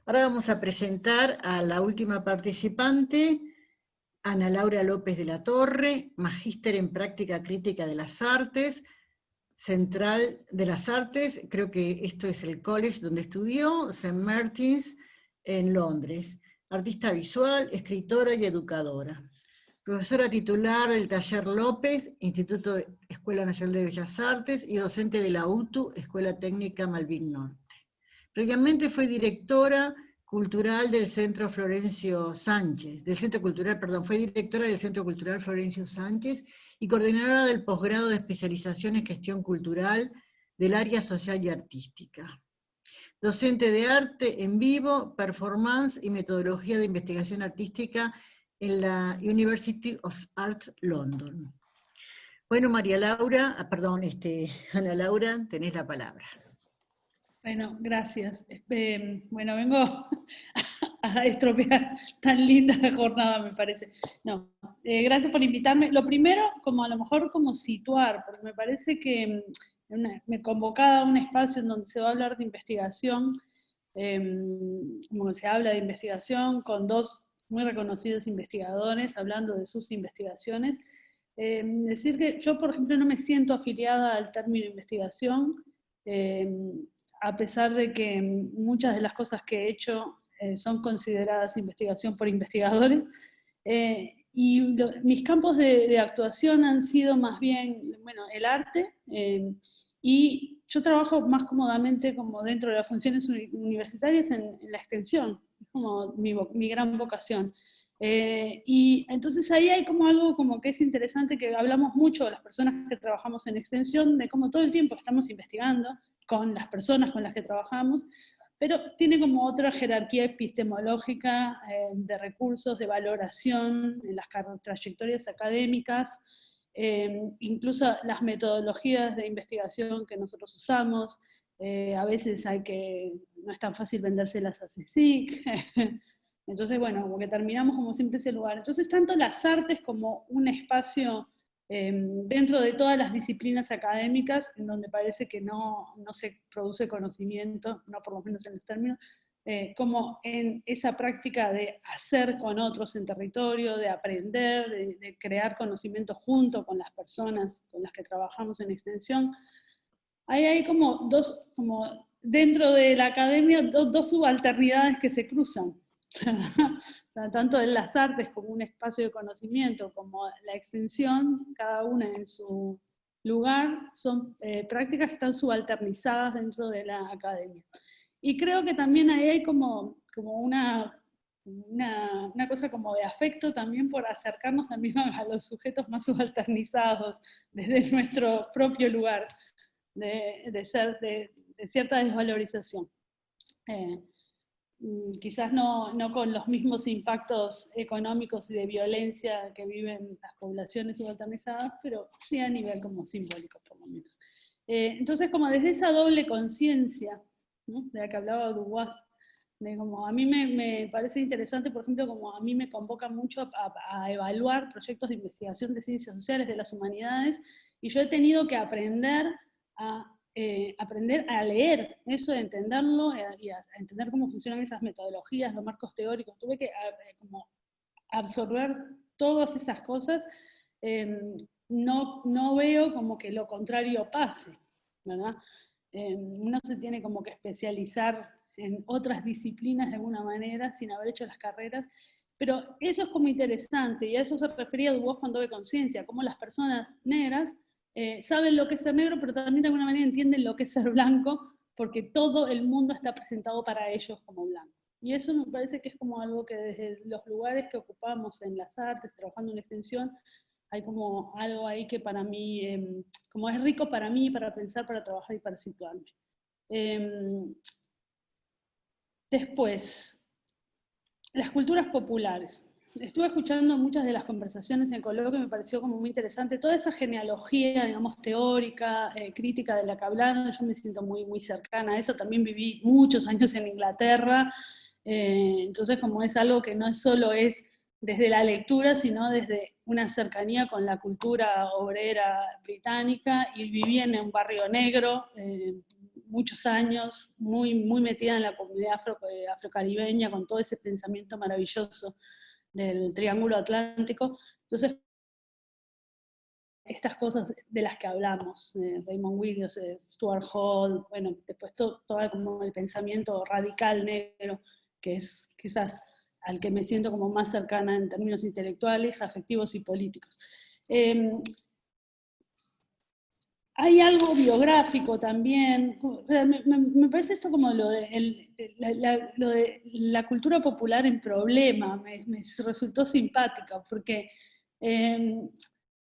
Ahora vamos a presentar a la última participante, Ana Laura López de la Torre, magíster en práctica crítica de las artes, central de las artes, creo que esto es el college donde estudió, St. Martin's, en Londres. Artista visual, escritora y educadora. Profesora titular del Taller López, Instituto de Escuela Nacional de Bellas Artes, y docente de la UTU, Escuela Técnica Malvin Norte. Previamente fue directora cultural del Centro Florencio Sánchez, fue directora del Centro Cultural Florencio Sánchez y coordinadora del posgrado de especialización en gestión cultural del área social y artística. Docente de arte en vivo, performance y metodología de investigación artística en la University of Art London. Bueno, Ana Laura, tenés la palabra. Bueno, gracias. Bueno, vengo a estropear tan linda jornada, me parece. No, gracias por invitarme. Lo primero, como a lo mejor como situar, porque me parece que me convocaba a un espacio en donde se va a hablar de investigación, como se habla de investigación, con dos muy reconocidos investigadores hablando de sus investigaciones. Decir que yo, por ejemplo, no me siento afiliada al término investigación, a pesar de que muchas de las cosas que he hecho son consideradas investigación por investigadores, mis campos de actuación han sido más bien, bueno, el arte, y yo trabajo más cómodamente como dentro de las funciones universitarias en la extensión, es como mi gran vocación. Y entonces ahí hay como algo como que es interesante, que hablamos mucho de las personas que trabajamos en extensión, de cómo todo el tiempo estamos investigando con las personas con las que trabajamos, pero tiene como otra jerarquía epistemológica de recursos, de valoración en las trayectorias académicas, incluso las metodologías de investigación que nosotros usamos. A veces no es tan fácil vendérselas a CSIC. Entonces, bueno, como que terminamos como siempre ese lugar. Entonces, tanto las artes como un espacio dentro de todas las disciplinas académicas, en donde parece que no se produce conocimiento, no por lo menos en los términos, como en esa práctica de hacer con otros en territorio, de aprender, de crear conocimiento junto con las personas con las que trabajamos en extensión. Ahí hay como dentro de la academia, dos subalternidades que se cruzan. Tanto en las artes como un espacio de conocimiento, como la extensión, cada una en su lugar, son prácticas que están subalternizadas dentro de la academia. Y creo que también ahí hay como una cosa como de afecto también por acercarnos también a los sujetos más subalternizados desde nuestro propio lugar de cierta desvalorización. Quizás no con los mismos impactos económicos y de violencia que viven las poblaciones subalternizadas, pero sí a nivel como simbólico, por lo menos. Entonces, como desde esa doble conciencia, ¿no?, de la que hablaba Dubois, como a mí me parece interesante, por ejemplo, como a mí me convoca mucho a evaluar proyectos de investigación de ciencias sociales, de las humanidades, y yo he tenido que aprender a leer eso, a entenderlo y a entender cómo funcionan esas metodologías, los marcos teóricos. Tuve que como absorber todas esas cosas. No veo como que lo contrario pase, ¿verdad? Uno se tiene como que especializar en otras disciplinas de alguna manera sin haber hecho las carreras, pero eso es como interesante, y a eso se refería Dubois con doble conciencia, cómo las personas negras saben lo que es ser negro, pero también de alguna manera entienden lo que es ser blanco, porque todo el mundo está presentado para ellos como blanco. Y eso me parece que es como algo que desde los lugares que ocupamos en las artes, trabajando en extensión, hay como algo ahí que para mí, como es rico para mí, para pensar, para trabajar y para situarme. Después, las culturas populares. Estuve escuchando muchas de las conversaciones en el coloquio y me pareció como muy interesante toda esa genealogía, digamos, teórica, crítica de la que hablaron. Yo me siento muy, muy cercana a eso. También viví muchos años en Inglaterra, entonces como es algo que no solo es desde la lectura, sino desde una cercanía con la cultura obrera británica, y viví en un barrio negro, muchos años, muy metida en la comunidad afrocaribeña, con todo ese pensamiento maravilloso del Triángulo Atlántico. Entonces, estas cosas de las que hablamos, Raymond Williams, Stuart Hall, bueno, después todo como el pensamiento radical negro, que es quizás al que me siento como más cercana en términos intelectuales, afectivos y políticos. Hay algo biográfico también, o sea, me parece esto como lo de la cultura popular en problema, me resultó simpática, porque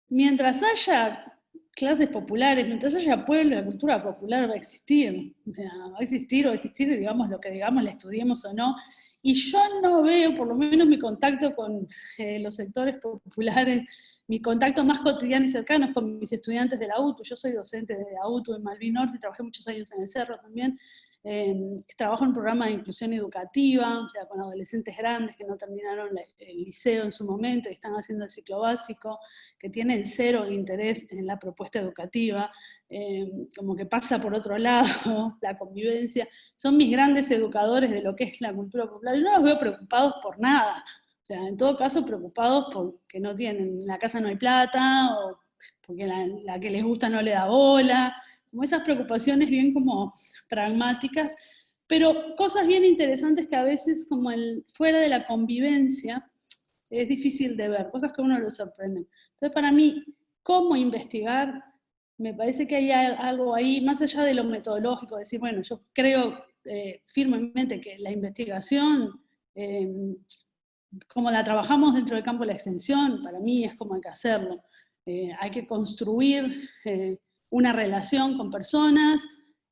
mientras haya clases populares, mientras haya pueblo, la cultura popular va a existir. O sea, va a existir digamos, lo que digamos, la estudiemos o no. Y yo no veo, por lo menos mi contacto con los sectores populares, mi contacto más cotidiano y cercano es con mis estudiantes de la UTU. Yo soy docente de la UTU en Malvin Norte, trabajé muchos años en el Cerro también. Trabajo en un programa de inclusión educativa, o sea, con adolescentes grandes que no terminaron el liceo en su momento y están haciendo el ciclo básico, que tienen cero interés en la propuesta educativa, como que pasa por otro lado, la convivencia. Son mis grandes educadores de lo que es la cultura popular. Yo no los veo preocupados por nada. O sea, en todo caso, preocupados porque no tienen, en la casa no hay plata, o porque la que les gusta no le da bola, como esas preocupaciones bien como pragmáticas, pero cosas bien interesantes que a veces como fuera de la convivencia es difícil de ver, cosas que a uno lo sorprenden. Entonces para mí, ¿cómo investigar? Me parece que hay algo ahí, más allá de lo metodológico, decir, bueno, yo creo firmemente que la investigación, como la trabajamos dentro del campo de la extensión, para mí es como hay que hacerlo. Hay que construir una relación con personas,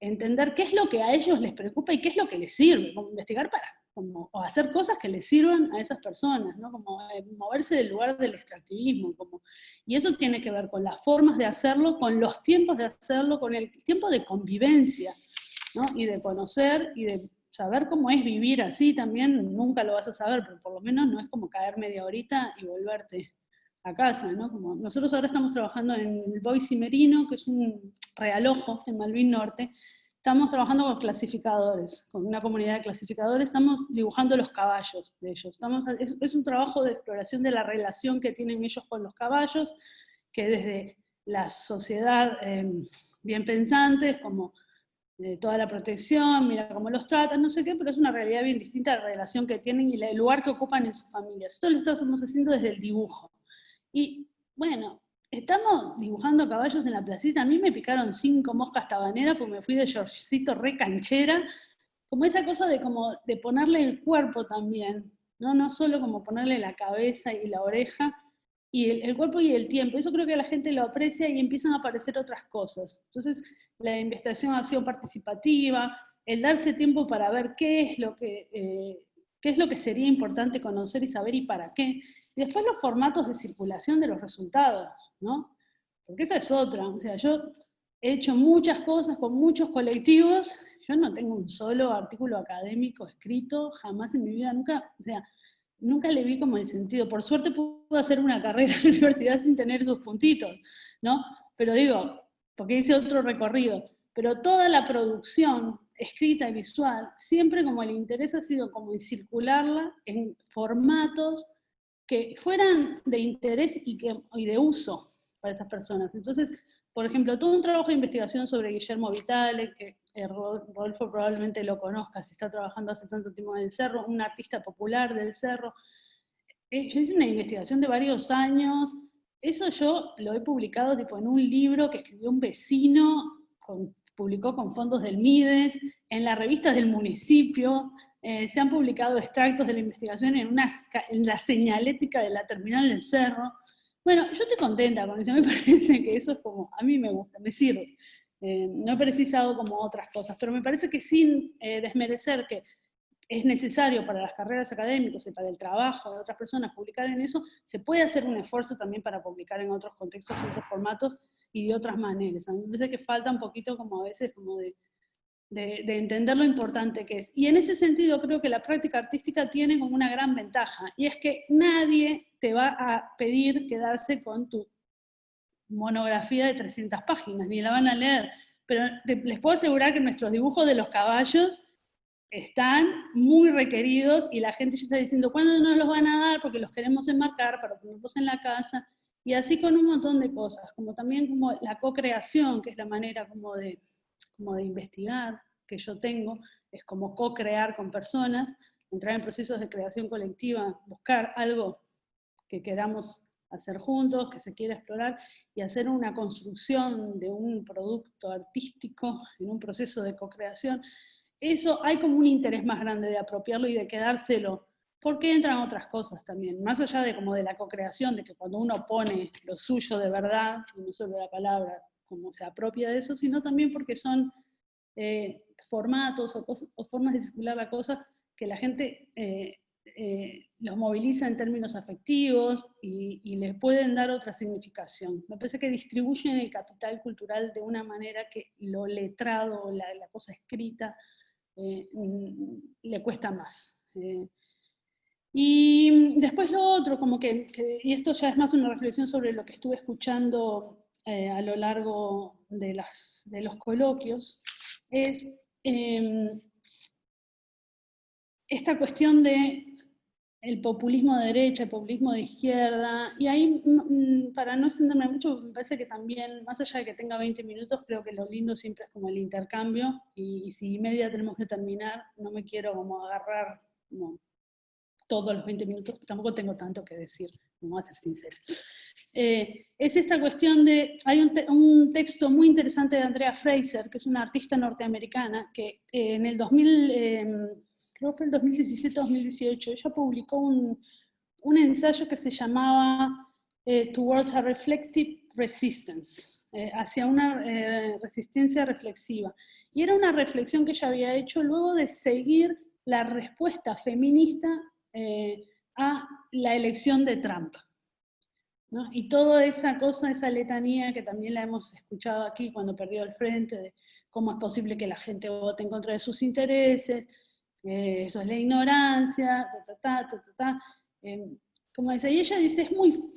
entender qué es lo que a ellos les preocupa y qué es lo que les sirve, como investigar o hacer cosas que les sirvan a esas personas, ¿no? Como moverse del lugar del extractivismo. Y eso tiene que ver con las formas de hacerlo, con los tiempos de hacerlo, con el tiempo de convivencia, ¿no? Y de conocer y de saber cómo es vivir así también, nunca lo vas a saber, pero por lo menos no es como caer media horita y volverte a casa, ¿no? Como nosotros ahora estamos trabajando en el Boise Merino, que es un realojo en Malvin Norte. Estamos trabajando con clasificadores, con una comunidad de clasificadores, estamos dibujando los caballos de ellos. Es un trabajo de exploración de la relación que tienen ellos con los caballos, que desde la sociedad bien pensantes, como toda la protección, mira cómo los tratan, no sé qué, pero es una realidad bien distinta a la relación que tienen y el lugar que ocupan en sus familias. Esto lo estamos haciendo desde el dibujo. Y bueno, estamos dibujando caballos en la placita. A mí me picaron 5 moscas tabaneras porque me fui de shortcito re canchera. Como esa cosa de ponerle el cuerpo también, ¿no? No solo como ponerle la cabeza y la oreja, y el cuerpo y el tiempo. Eso creo que la gente lo aprecia y empiezan a aparecer otras cosas. Entonces, la investigación acción participativa, el darse tiempo para ver qué es lo que sería importante conocer y saber y para qué. Y después los formatos de circulación de los resultados, ¿no? Porque esa es otra. O sea, yo he hecho muchas cosas con muchos colectivos, yo no tengo un solo artículo académico escrito, jamás en mi vida, nunca, o sea, nunca le vi como el sentido. Por suerte pude hacer una carrera en la universidad sin tener esos puntitos, ¿no? Pero digo, porque hice otro recorrido, pero toda la producción escrita y visual, siempre como el interés ha sido como en circularla en formatos que fueran de interés y de uso para esas personas. Entonces, por ejemplo, todo un trabajo de investigación sobre Guillermo Vitale, que Rodolfo probablemente lo conozca, si está trabajando hace tanto tiempo en el Cerro, un artista popular del Cerro. Yo hice una investigación de varios años, eso yo lo he publicado tipo en un libro que escribió un vecino, publicó con fondos del MIDES, en las revistas del municipio, se han publicado extractos de la investigación en la señalética de la terminal del Cerro. Bueno, yo estoy contenta con eso, me parece que eso es como, a mí me gusta, me sirve. No he precisado como otras cosas, pero me parece que sin desmerecer que es necesario para las carreras académicas y para el trabajo de otras personas publicar en eso, se puede hacer un esfuerzo también para publicar en otros contextos, otros formatos y de otras maneras. A mí me parece que falta un poquito como a veces como de entender lo importante que es. Y en ese sentido creo que la práctica artística tiene como una gran ventaja, y es que nadie te va a pedir quedarse con tu monografía de 300 páginas, ni la van a leer. pero les puedo asegurar que nuestros dibujos de los caballos están muy requeridos y la gente ya está diciendo, ¿cuándo nos los van a dar? Porque los queremos enmarcar para ponerlos en la casa, y así con un montón de cosas, como también como la co-creación, que es la manera como de investigar que yo tengo, es como co-crear con personas, entrar en procesos de creación colectiva, buscar algo que queramos hacer juntos, que se quiera explorar, y hacer una construcción de un producto artístico en un proceso de co-creación. Eso hay como un interés más grande de apropiarlo y de quedárselo, porque entran otras cosas también, más allá de como de la co-creación, de que cuando uno pone lo suyo de verdad, y no solo la palabra, como se apropia de eso, sino también porque son formatos o formas de circular la cosa que la gente los moviliza en términos afectivos y les pueden dar otra significación. Me parece que distribuyen el capital cultural de una manera que lo letrado, la cosa escrita, le cuesta más. Y después lo otro, como y esto ya es más una reflexión sobre lo que estuve escuchando a lo largo de los coloquios, es esta cuestión de el populismo de derecha, el populismo de izquierda, y ahí, para no extenderme mucho, me parece que también, más allá de que tenga 20 minutos, creo que lo lindo siempre es como el intercambio, y si media tenemos que terminar, no me quiero como agarrar como todos los 20 minutos, tampoco tengo tanto que decir, vamos a ser sinceros. Es esta cuestión de, hay un texto muy interesante de Andrea Fraser, que es una artista norteamericana, que en el 2000, creo que fue el 2017-2018, ella publicó un ensayo que se llamaba Towards a Reflective Resistance, hacia una resistencia reflexiva. Y era una reflexión que ella había hecho luego de seguir la respuesta feminista a la elección de Trump, ¿no? Y toda esa cosa, esa letanía que también la hemos escuchado aquí cuando perdió el frente, de cómo es posible que la gente vote en contra de sus intereses, eso es la ignorancia, como dice, y ella dice,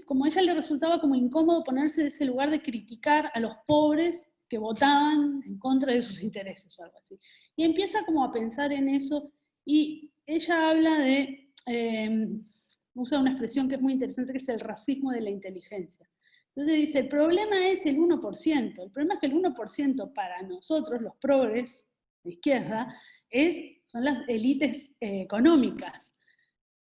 como a ella le resultaba como incómodo ponerse en ese lugar de criticar a los pobres que votaban en contra de sus intereses o algo así. Y empieza como a pensar en eso, y ella habla de, usa una expresión que es muy interesante, que es el racismo de la inteligencia. Entonces dice, el problema es el 1%, el problema es que el 1% para nosotros, los progres de izquierda, son las élites económicas,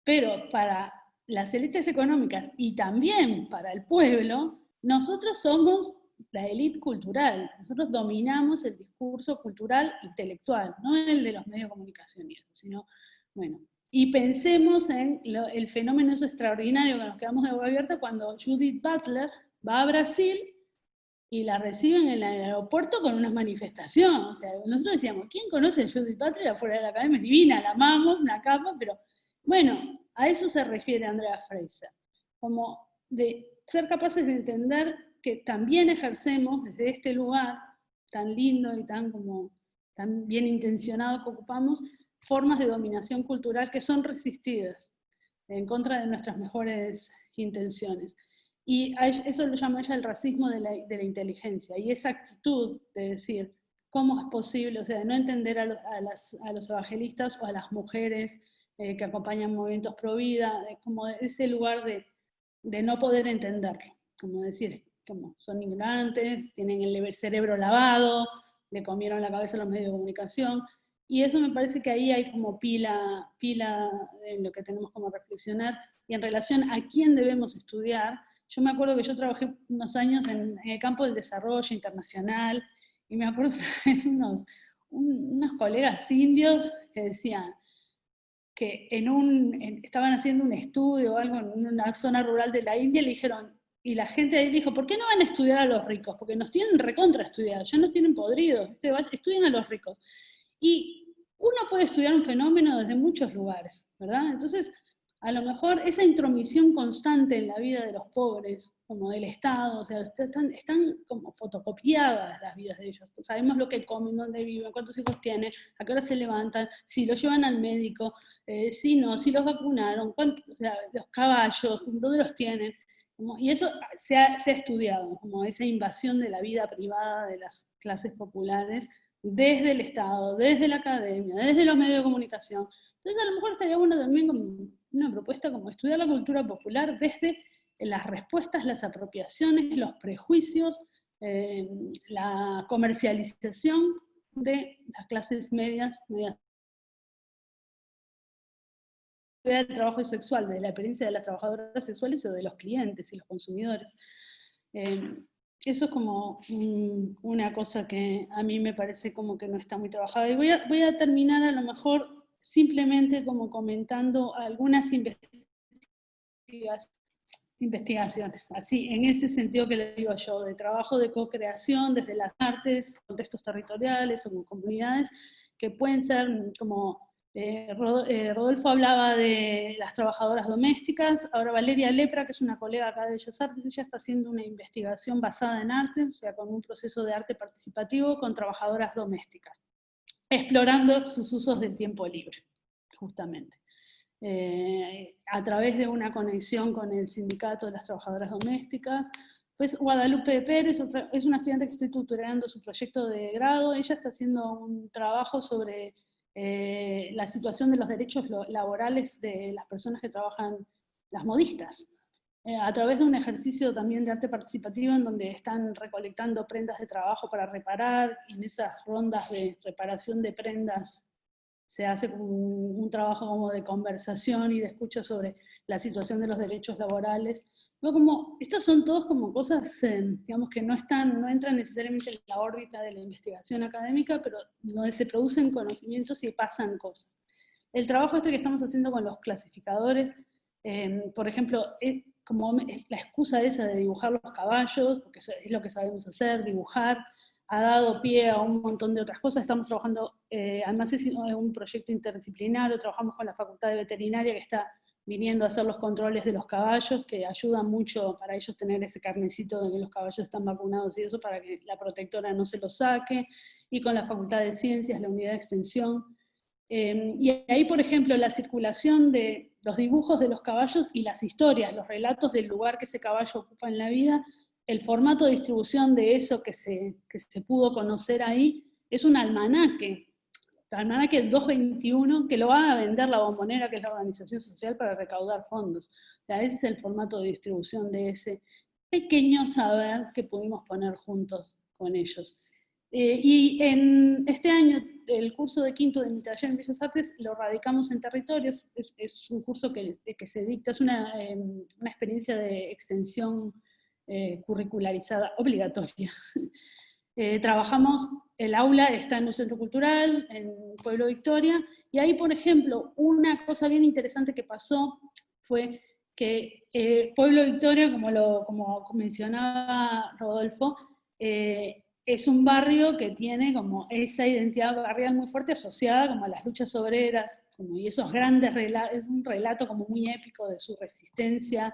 pero para las élites económicas y también para el pueblo, nosotros somos la élite cultural, nosotros dominamos el discurso cultural intelectual, no el de los medios de comunicación, sino, bueno, y pensemos en el fenómeno eso extraordinario que nos quedamos de boca abierta cuando Judith Butler va a Brasil y la reciben en el aeropuerto con una manifestación. O sea, nosotros decíamos, ¿quién conoce a Judith Butler afuera de la academia? Es divina, la amamos, una capa, pero bueno, a eso se refiere Andrea Fraser, como de ser capaces de entender que también ejercemos desde este lugar tan lindo y tan bien intencionado que ocupamos, formas de dominación cultural que son resistidas en contra de nuestras mejores intenciones. Y eso lo llama ella el racismo de la inteligencia, y esa actitud de decir, ¿cómo es posible? O sea, no entender a los evangelistas o a las mujeres que acompañan movimientos pro vida, como ese lugar de no poder entenderlo, como decir, como son ignorantes, tienen el cerebro lavado, le comieron la cabeza a los medios de comunicación, y eso me parece que ahí hay como pila en lo que tenemos como reflexionar, y en relación a quién debemos estudiar. Yo me acuerdo que yo trabajé unos años en el campo del desarrollo internacional, y me acuerdo que unos colegas indios que decían que estaban haciendo un estudio o algo en una zona rural de la India, y le dijeron, y la gente ahí dijo, ¿por qué no van a estudiar a los ricos? Porque nos tienen recontra estudiados, ya nos tienen podridos, estudien a los ricos. Y uno puede estudiar un fenómeno desde muchos lugares, ¿verdad? Entonces, a lo mejor esa intromisión constante en la vida de los pobres, como del Estado, o sea, están como fotocopiadas las vidas de ellos. Sabemos lo que comen, dónde viven, cuántos hijos tienen, a qué hora se levantan, si los llevan al médico, si no, si los vacunaron, o sea, los caballos, dónde los tienen. Y eso se ha estudiado, como esa invasión de la vida privada de las clases populares desde el Estado, desde la academia, desde los medios de comunicación. Entonces a lo mejor estaría bueno también como una propuesta como estudiar la cultura popular desde las respuestas, las apropiaciones, los prejuicios, la comercialización de las clases medias del trabajo sexual, de la experiencia de las trabajadoras sexuales o de los clientes y los consumidores. Eso es como una cosa que a mí me parece como que no está muy trabajada. Y voy a terminar a lo mejor simplemente como comentando algunas investigaciones, así, en ese sentido que le digo yo, de trabajo de co-creación desde las artes, contextos territoriales o comunidades, que pueden ser como, Rodolfo hablaba de las trabajadoras domésticas, ahora Valeria Lepra, que es una colega acá de Bellas Artes, ella está haciendo una investigación basada en arte, o sea, con un proceso de arte participativo con trabajadoras domésticas, explorando sus usos del tiempo libre, justamente. A través de una conexión con el sindicato de las trabajadoras domésticas. Pues Guadalupe Pérez es una estudiante que estoy tutorando su proyecto de grado, ella está haciendo un trabajo sobre la situación de los derechos laborales de las personas que trabajan, las modistas, a través de un ejercicio también de arte participativo en donde están recolectando prendas de trabajo para reparar, y en esas rondas de reparación de prendas se hace un trabajo como de conversación y de escucha sobre la situación de los derechos laborales. ¿No? Como, estas son todas como cosas, digamos, que no entran necesariamente en la órbita de la investigación académica, pero donde se producen conocimientos y pasan cosas. El trabajo este que estamos haciendo con los clasificadores, por ejemplo, como la excusa esa de dibujar los caballos, porque es lo que sabemos hacer, dibujar, ha dado pie a un montón de otras cosas. Estamos trabajando, además es un proyecto interdisciplinario, trabajamos con la Facultad de Veterinaria que está viniendo a hacer los controles de los caballos, que ayudan mucho para ellos tener ese carnecito de que los caballos están vacunados y eso, para que la protectora no se los saque, y con la Facultad de Ciencias, la unidad de extensión. Y ahí, por ejemplo, la circulación de los dibujos de los caballos y las historias, los relatos del lugar que ese caballo ocupa en la vida, el formato de distribución de eso que se pudo conocer ahí, es un almanaque, el almanaque 221, que lo va a vender La Bombonera, que es la organización social para recaudar fondos. O sea, ese es el formato de distribución de ese pequeño saber que pudimos poner juntos con ellos. Y en este año, el curso de quinto de mi taller en Bellas Artes lo radicamos en territorios, es un curso que se dicta, es una experiencia de extensión curricularizada obligatoria. Trabajamos, el aula está en un centro cultural, en Pueblo Victoria, y ahí, por ejemplo, una cosa bien interesante que pasó fue que Pueblo Victoria, como mencionaba Rodolfo, es un barrio que tiene como esa identidad barrial muy fuerte asociada como a las luchas obreras, como, y esos grandes relatos, es un relato como muy épico de su resistencia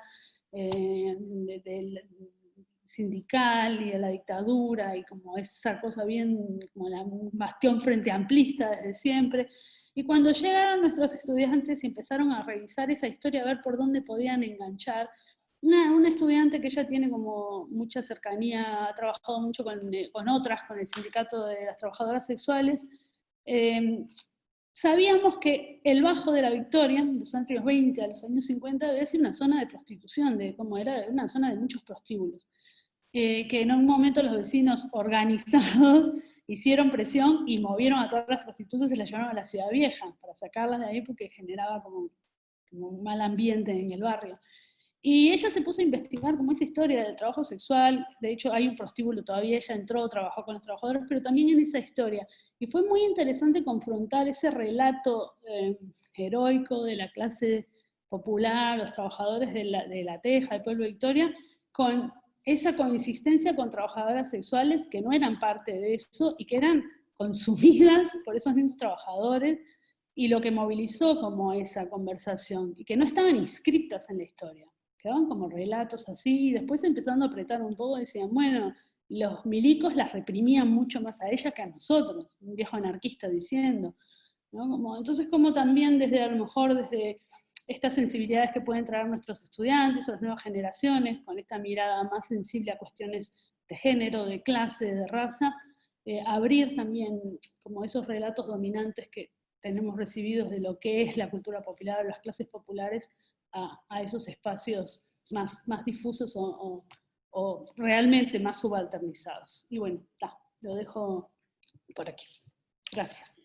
sindical y a la dictadura, y como esa cosa bien, como un bastión frente amplista desde siempre. Y cuando llegaron nuestros estudiantes y empezaron a revisar esa historia, a ver por dónde podían enganchar, una estudiante que ya tiene como mucha cercanía, ha trabajado mucho con otras, con el sindicato de las trabajadoras sexuales, sabíamos que el Bajo de la Victoria, en los años 20 a los años 50, debía ser una zona de prostitución, como era una zona de muchos prostíbulos. Que en un momento los vecinos organizados hicieron presión y movieron a todas las prostitutas y las llevaron a la Ciudad Vieja para sacarlas de ahí porque generaba como un mal ambiente en el barrio. Y ella se puso a investigar como esa historia del trabajo sexual, de hecho hay un prostíbulo todavía, ella entró, trabajó con los trabajadores, pero también en esa historia. Y fue muy interesante confrontar ese relato heroico de la clase popular, los trabajadores de la Teja, del Pueblo Victoria, con esa coexistencia con trabajadoras sexuales que no eran parte de eso y que eran consumidas por esos mismos trabajadores, y lo que movilizó como esa conversación, y que no estaban inscritas en la historia. Quedaban como relatos así, y después empezando a apretar un poco, decían, bueno, los milicos las reprimían mucho más a ellas que a nosotros, un viejo anarquista diciendo, ¿no? Entonces como también desde, a lo mejor desde estas sensibilidades que pueden traer nuestros estudiantes o las nuevas generaciones, con esta mirada más sensible a cuestiones de género, de clase, de raza, abrir también como esos relatos dominantes que tenemos recibidos de lo que es la cultura popular o las clases populares a esos espacios más difusos o realmente más subalternizados. Y bueno, lo dejo por aquí. Gracias.